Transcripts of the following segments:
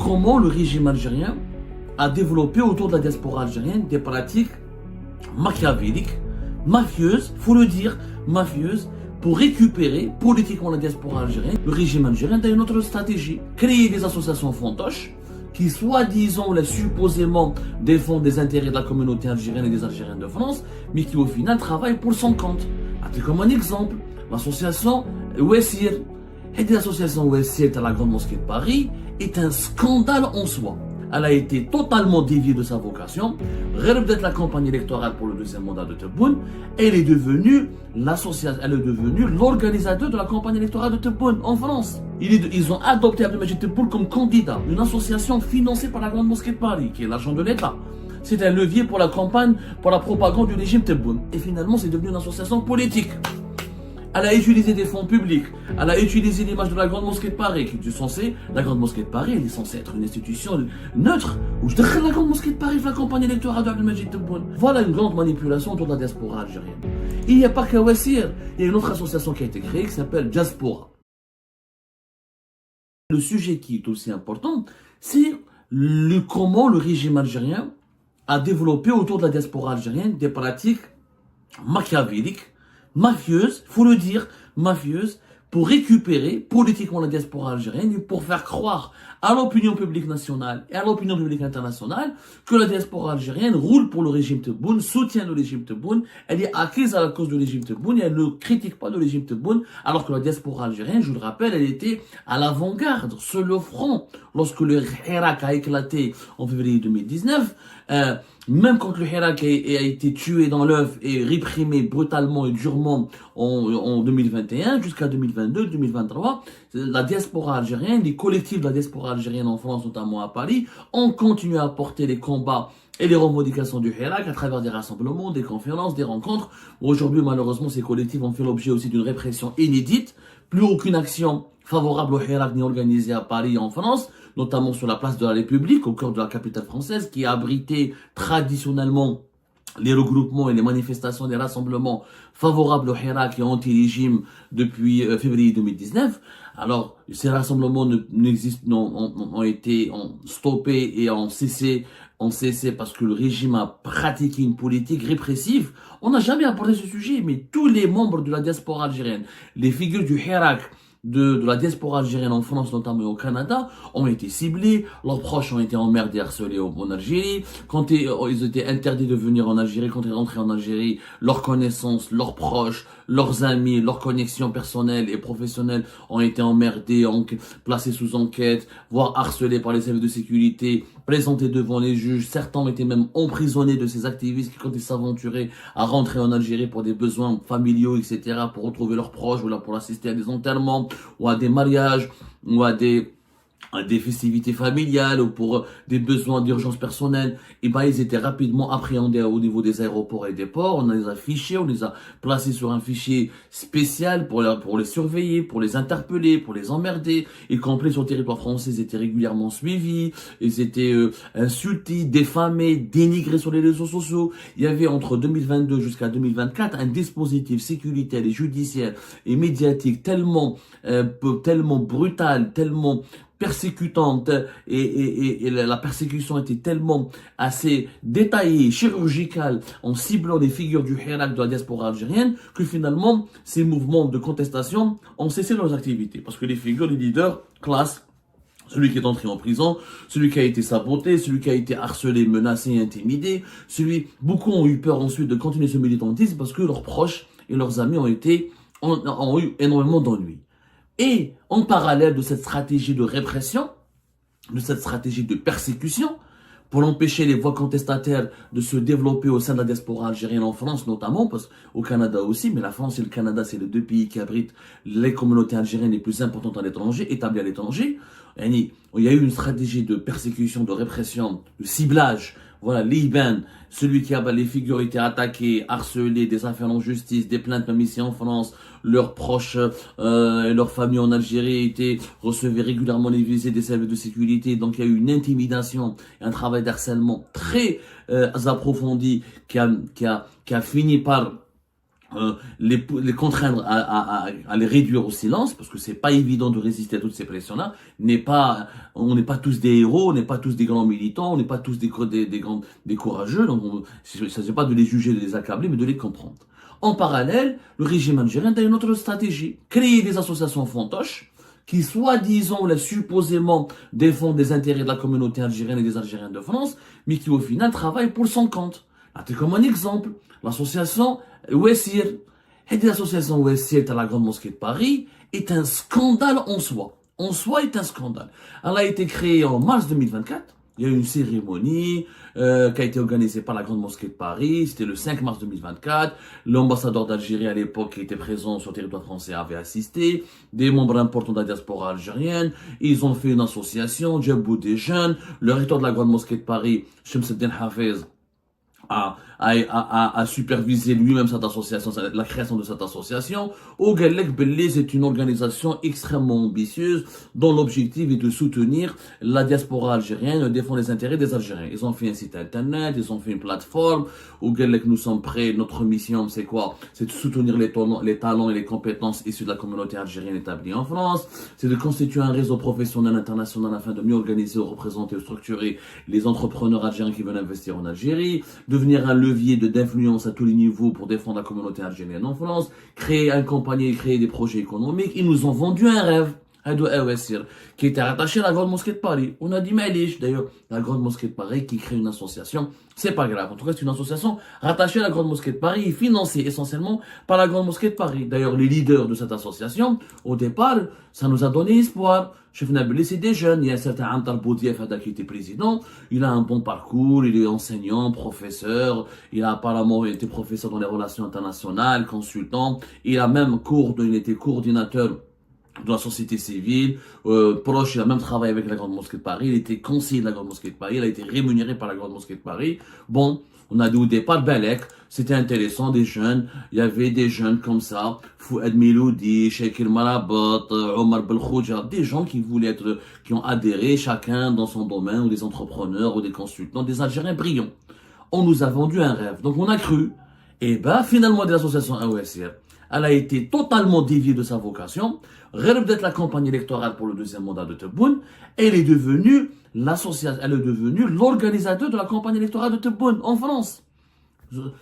comment le régime algérien a développé autour de la diaspora algérienne des pratiques machiavéliques, mafieuses, faut le dire, mafieuses, pour récupérer politiquement la diaspora algérienne. Le régime algérien a une autre stratégie, créer des associations fantoches qui soi-disant, supposément, défendent les intérêts de la communauté algérienne et des Algériens de France, mais qui au final travaillent pour son compte. Comme un exemple, l'association Ouessir. Et l'association Ouessir à la Grande Mosquée de Paris est un scandale en soi. Elle a été totalement déviée de sa vocation. D'être la campagne électorale pour le deuxième mandat de Tebboune, elle est devenue l'organisateur de la campagne électorale de Tebboune en France. Ils ont adopté Abdelmajid Tebboune comme candidat, une association financée par la Grande Mosquée de Paris, qui est l'argent de l'État. C'est un levier pour la campagne, pour la propagande du régime Tebboune. Et finalement, c'est devenu une association politique. Elle a utilisé des fonds publics, elle a utilisé l'image de la Grande Mosquée de Paris, qui est censée, la Grande Mosquée de Paris, elle est censée être une institution neutre, où je dirais la Grande Mosquée de Paris, la campagne électorale d'Abdelmajid Tebboune. Voilà une grande manipulation autour de la diaspora algérienne. Et il n'y a pas qu'à Ouessir, il y a une autre association qui a été créée qui s'appelle Diaspora. Le sujet qui est aussi important, c'est comment le régime algérien a développé autour de la diaspora algérienne des pratiques machiavéliques, mafieuses, faut le dire, mafieuses, pour récupérer politiquement la diaspora algérienne et pour faire croire à l'opinion publique nationale et à l'opinion publique internationale que la diaspora algérienne roule pour le régime Tebboune, soutient le régime Tebboune, elle est acquise à la cause du régime Tebboune et elle ne critique pas le régime Tebboune, alors que la diaspora algérienne, je vous le rappelle, elle était à l'avant-garde, sur le front, lorsque le Hirak a éclaté en février 2019, même quand le Hirak a été tué dans l'œuf et réprimé brutalement et durement en 2021 jusqu'à 2022-2023, la diaspora algérienne, les collectifs de la diaspora algérienne en France, notamment à Paris, ont continué à porter les combats et les revendications du Hirak à travers des rassemblements, des conférences, des rencontres. Aujourd'hui, malheureusement, ces collectifs ont fait l'objet aussi d'une répression inédite. Plus aucune action favorable au Hirak n'est organisée à Paris et en France, notamment sur la place de la République, au cœur de la capitale française, qui a abrité traditionnellement les regroupements et les manifestations des rassemblements favorables au Hirak et anti-régime depuis février 2019. Alors, ces rassemblements ont été stoppés et ont cessé parce que le régime a pratiqué une politique répressive. On n'a jamais abordé ce sujet, mais tous les membres de la diaspora algérienne, les figures du Hirak, de la diaspora algérienne en France, notamment au Canada, ont été ciblés, leurs proches ont été emmerdés, harcelés en Algérie, quand ils étaient interdits de venir en Algérie, quand ils rentraient en Algérie, leurs connaissances, leurs proches, leurs amis, leurs connexions personnelles et professionnelles ont été emmerdés, placés sous enquête, voire harcelés par les services de sécurité, présentés devant les juges. Certains ont été même emprisonnés de ces activistes qui, quand ils s'aventuraient à rentrer en Algérie pour des besoins familiaux, etc., pour retrouver leurs proches ou là pour assister à des enterrements ou à des mariages ou à des festivités familiales ou pour des besoins d'urgence personnelle, et ben ils étaient rapidement appréhendés au niveau des aéroports et des ports. On les a fichés, on les a placés sur un fichier spécial pour les surveiller, pour les interpeller, pour les emmerder, y compris sur le territoire français. Ils étaient régulièrement suivis, ils étaient insultés, défamés, dénigrés sur les réseaux sociaux. Il y avait entre 2022 jusqu'à 2024 un dispositif sécuritaire et judiciaire et médiatique tellement brutal, tellement persécutante et la persécution était tellement assez détaillée, chirurgicale, en ciblant les figures du Hirak de la diaspora algérienne, que finalement ces mouvements de contestation ont cessé leurs activités, parce que les figures, les leaders classent celui qui est entré en prison, celui qui a été saboté, celui qui a été harcelé, menacé, intimidé, beaucoup ont eu peur ensuite de continuer ce militantisme parce que leurs proches et leurs amis ont eu énormément d'ennuis. Et en parallèle de cette stratégie de répression, de cette stratégie de persécution, pour empêcher les voix contestataires de se développer au sein de la diaspora algérienne en France notamment, parce qu'au Canada aussi, mais la France et le Canada, c'est les deux pays qui abritent les communautés algériennes les plus importantes à l'étranger, établies à l'étranger. Il y a eu une stratégie de persécution, de répression, de ciblage. Voilà, l'IBAN, celui qui a les figures étaient attaquées, harcelées, des affaires en justice, des plaintes même ici en France, leurs proches et leurs familles en Algérie recevaient régulièrement les visées des services de sécurité. Donc il y a eu une intimidation et un travail d'harcèlement très approfondi qui a fini par les contraindre à les réduire au silence, parce que c'est pas évident de résister à toutes ces pressions-là. On n'est pas tous des héros, on n'est pas tous des grands militants, on n'est pas tous des courageux. Donc, il ne s'agit pas de les juger, de les accabler, mais de les comprendre. En parallèle, le régime algérien a une autre stratégie. Créer des associations fantoches qui, soi-disant, supposément, défendent les intérêts de la communauté algérienne et des Algériens de France, mais qui, au final, travaillent pour son compte. Là, c'est comme un exemple. L'association Wessir. Et l'association Wessir à la Grande Mosquée de Paris est un scandale en soi. En soi, est un scandale. Elle a été créée en mars 2024. Il y a eu une cérémonie qui a été organisée par la Grande Mosquée de Paris. C'était le 5 mars 2024. L'ambassadeur d'Algérie à l'époque qui était présent sur le territoire français avait assisté. Des membres importants de la diaspora algérienne. Ils ont fait une association, Djabou des jeunes. Le recteur de la Grande Mosquée de Paris, Shamsuddin Hafez, a supervisé lui-même cette association, la création de cette association. Au Galek Belli, c'est une organisation extrêmement ambitieuse dont l'objectif est de soutenir la diaspora algérienne, de défendre les intérêts des Algériens. Ils ont fait un site internet, ils ont fait une plateforme. Au Galek, nous sommes prêts. Notre mission, c'est quoi? C'est de soutenir les talents et les compétences issus de la communauté algérienne établie en France. C'est de constituer un réseau professionnel international afin de mieux organiser, représenter et structurer les entrepreneurs algériens qui veulent investir en Algérie. Devenir un levier d'influence à tous les niveaux pour défendre la communauté algérienne en France, créer, accompagner et créer des projets économiques. Ils nous ont vendu un rêve, qui était rattaché à la Grande Mosquée de Paris. On a dit Maïlich, d'ailleurs, la Grande Mosquée de Paris qui crée une association, c'est pas grave. En tout cas, c'est une association rattachée à la Grande Mosquée de Paris et financée essentiellement par la Grande Mosquée de Paris. D'ailleurs, les leaders de cette association, au départ, ça nous a donné espoir. Chef Nabil, c'est des jeunes. Il y a un certain Antar Boudief qui était président. Il a un bon parcours. Il est enseignant, professeur. Il a apparemment été professeur dans les relations internationales, consultant. Il a même été coordinateur de la société civile, proche, il a même travaillé avec la Grande Mosquée de Paris, il était conseiller de la Grande Mosquée de Paris, il a été rémunéré par la Grande Mosquée de Paris. Bon, on a dit au départ, Belek, c'était intéressant, des jeunes, il y avait des jeunes comme ça, Fouad Miloudi, Shakir Marabat, Omar Belkhouja, des gens qui ont adhéré chacun dans son domaine, ou des entrepreneurs, ou des consultants, des Algériens brillants. On nous a vendu un rêve, donc on a cru. Et ben, finalement, de l'association AOSR, elle a été totalement déviée de sa vocation. D'être la campagne électorale pour le deuxième mandat de Tebboune, elle est devenue l'organisateur de la campagne électorale de Tebboune en France.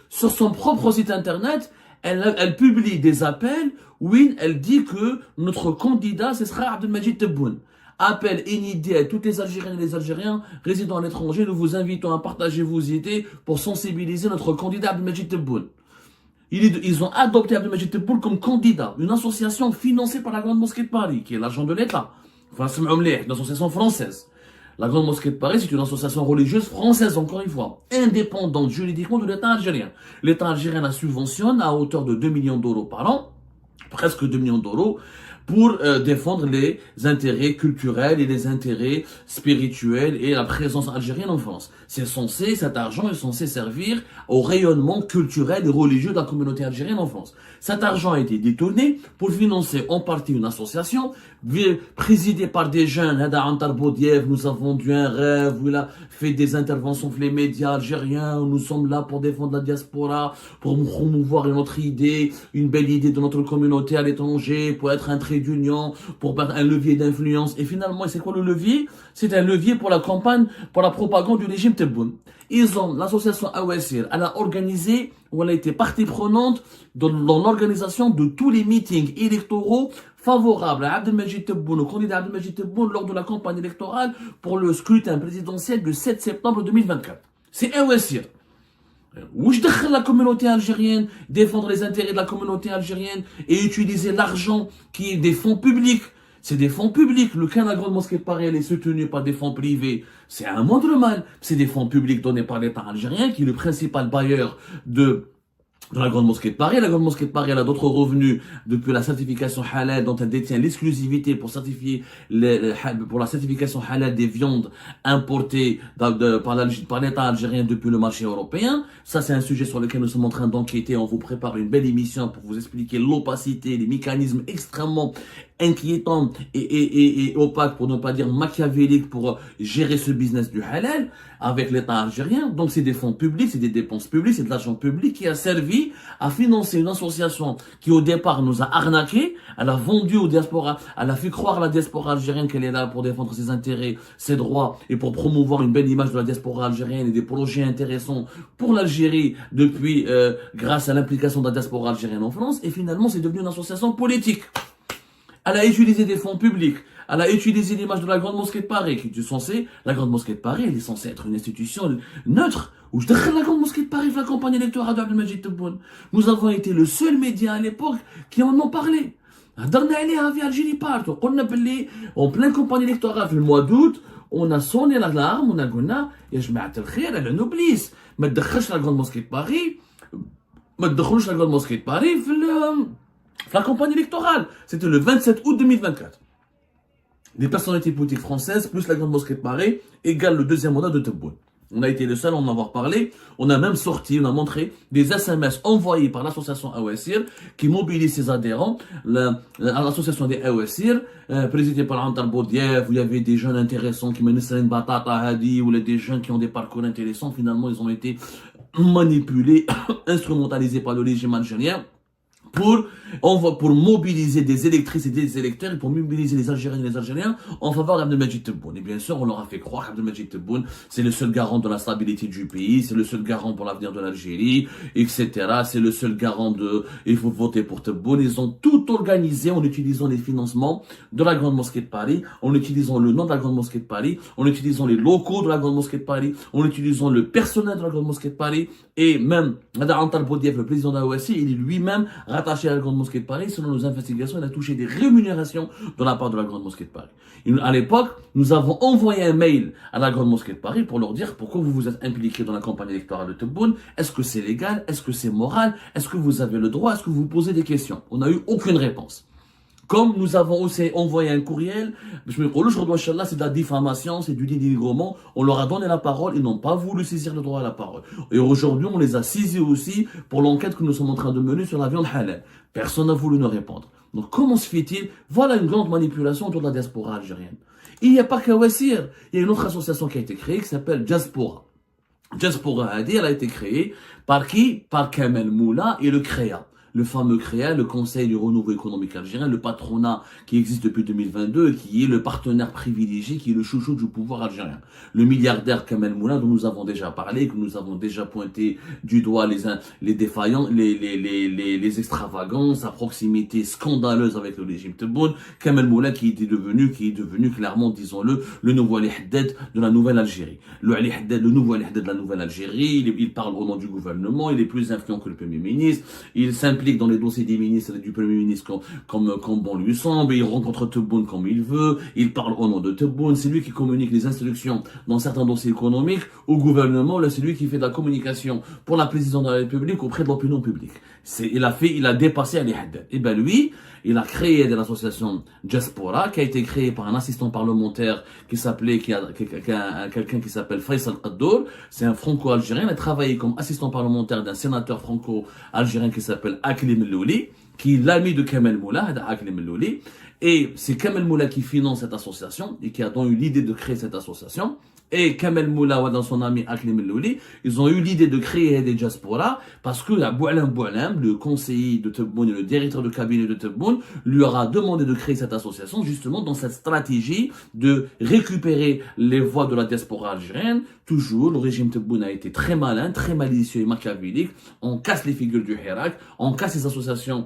Sur son propre site internet, elle publie des appels où elle dit que notre candidat, ce sera Abdelmajid Tebboune. Appel inédit à toutes les Algériennes et les Algériens résidant à l'étranger. Nous vous invitons à partager vos idées pour sensibiliser notre candidat Abdelmajid Tebboune. Ils ont adopté Abdelmajid Tebboune comme candidat, une association financée par la Grande Mosquée de Paris, qui est l'agent de l'État. Enfin, c'est une association française. La Grande Mosquée de Paris, c'est une association religieuse française, encore une fois, indépendante juridiquement de l'État algérien. L'État algérien la subventionne à hauteur de 2 millions d'euros par an, presque 2 millions d'euros, pour défendre les intérêts culturels et les intérêts spirituels et la présence algérienne en France. Cet argent est censé servir au rayonnement culturel et religieux de la communauté algérienne en France. Cet argent a été détourné pour financer en partie une association présidée par des jeunes. Hada Antar Boudief nous a vendu un rêve, où il a fait des interventions sur les médias algériens. Nous sommes là pour défendre la diaspora, pour promouvoir une autre idée, une belle idée de notre communauté à l'étranger, pour être un trait d'union, pour être un levier d'influence. Et finalement, c'est quoi le levier? C'est un levier pour la campagne, pour la propagande du régime Tebboune. L'association Awasir, elle a organisé, ou elle a été partie prenante dans l'organisation de tous les meetings électoraux favorables à Abdelmajid Tebboune, au candidat Abdelmajid Tebboune lors de la campagne électorale pour le scrutin présidentiel du 7 septembre 2024. C'est Awasir. Où je décris la communauté algérienne, défendre les intérêts de la communauté algérienne et utiliser l'argent qui est des fonds publics. C'est des fonds publics. Le cas de la Grande Mosquée de Paris, elle est soutenue par des fonds privés. C'est un moindre mal. C'est des fonds publics donnés par l'État algérien, qui est le principal bailleur de la Grande Mosquée de Paris. La Grande Mosquée de Paris, elle a d'autres revenus depuis la certification halal dont elle détient l'exclusivité pour la certification halal des viandes importées par l'État algérien depuis le marché européen. Ça, c'est un sujet sur lequel nous sommes en train d'enquêter. On vous prépare une belle émission pour vous expliquer l'opacité, les mécanismes extrêmement inquiétant et opaque, pour ne pas dire machiavélique, pour gérer ce business du halal avec l'État algérien. Donc c'est des fonds publics, c'est des dépenses publiques, c'est de l'argent public qui a servi à financer une association qui au départ nous a arnaqué, elle a vendu aux diaspora, elle a fait croire à la diaspora algérienne qu'elle est là pour défendre ses intérêts, ses droits et pour promouvoir une belle image de la diaspora algérienne et des projets intéressants pour l'Algérie depuis grâce à l'implication de la diaspora algérienne en France. Et finalement c'est devenu une association politique. Elle a utilisé des fonds publics. Elle a utilisé l'image de la Grande Mosquée de Paris, qui est censée, la Grande Mosquée de Paris, elle est censée être une institution neutre, où je décris la Grande Mosquée de Paris, la campagne électorale d'Abdelmajid Tebboune. Nous avons été le seul média à l'époque qui en ont parlé. هضرنا عليها في Algérie Part. وقلنا باللي en pleine campagne électorale في الموis d'août, on a sonné l'alarme, on a قلنا يا جماعة الخير على نوبليس ما تدخلش la Grande Mosquée de Paris, ما تدخلوش la Grande Mosquée de Paris la campagne électorale. C'était le 27 août 2024. Des personnalités politiques françaises plus la Grande Mosquée de Paris égale le deuxième mandat de Tebboune. On a été le seul à en avoir parlé. On a même sorti, on a montré des SMS envoyés par l'association Awasir qui mobilise ses adhérents. L'association des Awasir, présidée par Antal Boudief, où il y avait des jeunes intéressants qui menaient une batata hadi, ou des jeunes qui ont des parcours intéressants. Finalement, ils ont été manipulés, instrumentalisés par le régime algérien. Pour mobiliser des électrices et des électeurs et pour mobiliser les Algériens et les Algériens en faveur d'Abdelmajid Tebboune. Et bien sûr, on leur a fait croire qu'Abdelmajid Tebboune, c'est le seul garant de la stabilité du pays, c'est le seul garant pour l'avenir de l'Algérie, etc. C'est le seul garant il faut voter pour Tebboune. Ils ont tout organisé en utilisant les financements de la Grande Mosquée de Paris, en utilisant le nom de la Grande Mosquée de Paris, en utilisant les locaux de la Grande Mosquée de Paris, en utilisant le personnel de la Grande Mosquée de Paris, et même, Antal Boudief, le président d'Awassi, il est lui-même rattaché à la Grande Mosquée de Paris. Selon nos investigations, il a touché des rémunérations de la part de la Grande Mosquée de Paris. À l'époque, nous avons envoyé un mail à la Grande Mosquée de Paris pour leur dire pourquoi vous vous êtes impliqués dans la campagne électorale de Tebboune. Est-ce que c'est légal? Est-ce que c'est moral? Est-ce que vous avez le droit? Est-ce que vous vous posez des questions? On n'a eu aucune réponse. Comme nous avons aussi envoyé un courriel, c'est de la diffamation, c'est du dénigrement. On leur a donné la parole, ils n'ont pas voulu saisir le droit à la parole. Et aujourd'hui, on les a saisis aussi pour l'enquête que nous sommes en train de mener sur la viande halal. Personne n'a voulu nous répondre. Donc comment se fait-il? Voilà une grande manipulation autour de la diaspora algérienne. Il n'y a pas qu'Awasir, il y a une autre association qui a été créée qui s'appelle Diaspora. Diaspora Hadi, elle a été créée par qui? Par Kamel Moula et le CREA. Le fameux CREA, le Conseil du renouveau économique algérien, le patronat qui existe depuis 2022 et qui est le partenaire privilégié, qui est le chouchou du pouvoir algérien. Le milliardaire Kamel Moula, dont nous avons déjà parlé, que nous avons déjà pointé du doigt les défaillances, les extravagances, sa proximité scandaleuse avec le régime Tebboune. Kamel Moula qui est devenu clairement, disons-le, le nouveau Ali Haddad de la nouvelle Algérie. Le nouveau Ali Haddad de la nouvelle Algérie, il parle au nom du gouvernement, il est plus influent que le Premier ministre, il s'implique dans les dossiers des ministres et du Premier ministre comme bon lui semble, il rencontre Tebboune comme il veut, il parle au nom de Tebboune, c'est lui qui communique les instructions dans certains dossiers économiques au gouvernement, là c'est lui qui fait de la communication pour la présidence de la République auprès de l'opinion publique. Il a dépassé Ali Haddad. Et ben lui, il a créé de l'association Diaspora, qui a été créée par un assistant parlementaire quelqu'un qui s'appelle Faisal Qaddour. C'est un franco-algérien. Il a travaillé comme assistant parlementaire d'un sénateur franco-algérien qui s'appelle Aklim Louli, qui est l'ami de Kamel Moula, Aklim Louli. Et c'est Kamel Moula qui finance cette association et qui a donc eu l'idée de créer cette association. Et Kamel Moula dans son ami Aklim Louli, ils ont eu l'idée de créer des diasporas parce que la Boualim, le conseiller de Tebboune et le directeur de cabinet de Tebboune, lui aura demandé de créer cette association justement dans cette stratégie de récupérer les voix de la diaspora algérienne. Toujours, le régime Tebboune a été très malin, très malicieux et machiavélique. On casse les figures du Hirak, on casse les associations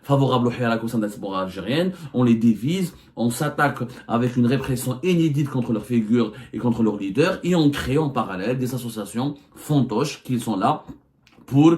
favorables au Hirak au sein de la diaspora algérienne, on les divise, on s'attaque avec une répression inédite contre leurs figures et contre leurs leaders, et on crée en parallèle des associations fantoches qui sont là pour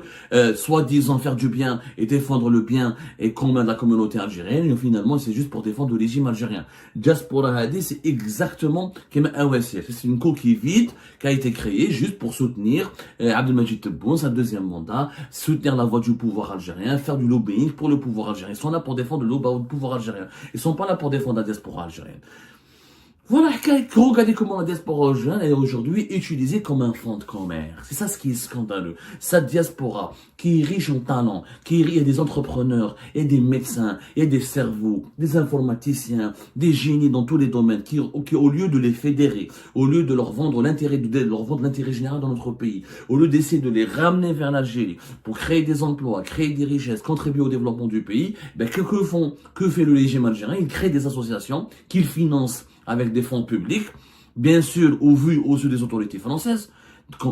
soi-disant faire du bien et défendre le bien et commun de la communauté algérienne, et finalement c'est juste pour défendre le régime algérien. Diaspora Hadi, c'est exactement comme Awasir. C'est une coquille vide qui a été créée juste pour soutenir Abdelmajid Tebboune, sa deuxième mandat, soutenir la voix du pouvoir algérien, faire du lobbying pour le pouvoir algérien. Ils sont là pour défendre le pouvoir algérien. Ils sont pas là pour défendre la diaspora algérienne. Voilà, regardez comment la diaspora algérienne est aujourd'hui utilisée comme un fonds de commerce. C'est ça ce qui est scandaleux. Cette diaspora qui est riche en talent, il y a des entrepreneurs, et des médecins, et des cerveaux, des informaticiens, des génies dans tous les domaines, qui au lieu de les fédérer, au lieu de leur vendre l'intérêt général dans notre pays, au lieu d'essayer de les ramener vers l'Algérie pour créer des emplois, créer des richesses, contribuer au développement du pays, ben, que fait le régime algérien? Il crée des associations qu'il finance avec des fonds publics, bien sûr au vu aux yeux des autorités françaises.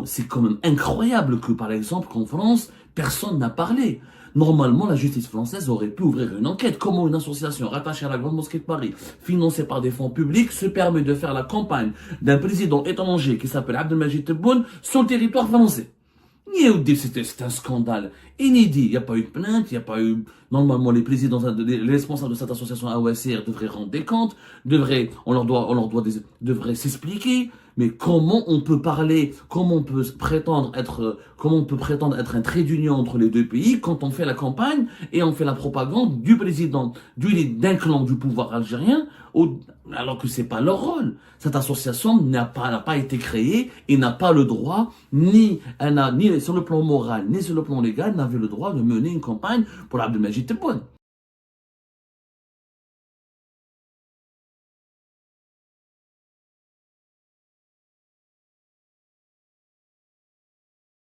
C'est quand même incroyable que, par exemple, qu'en France, personne n'a parlé. Normalement, la justice française aurait pu ouvrir une enquête. Comment une association rattachée à la Grande Mosquée de Paris, financée par des fonds publics, se permet de faire la campagne d'un président étranger qui s'appelle Abdelmajid Tebboune sur le territoire français? C'est un scandale inédit. Il n'y a pas eu de plainte, il n'y a pas eu... Normalement, les présidents, les responsables de cette association AOSR devraient rendre des comptes, devraient s'expliquer. Mais comment on peut parler, comment on peut prétendre être un trait d'union entre les deux pays quand on fait la campagne et on fait la propagande du président, d'un clan du pouvoir algérien, alors que c'est pas leur rôle. Cette association n'a pas été créée et n'a pas le droit, ni sur le plan moral, ni sur le plan légal, n'avait le droit de mener une campagne pour Abdelmajid Tebboune.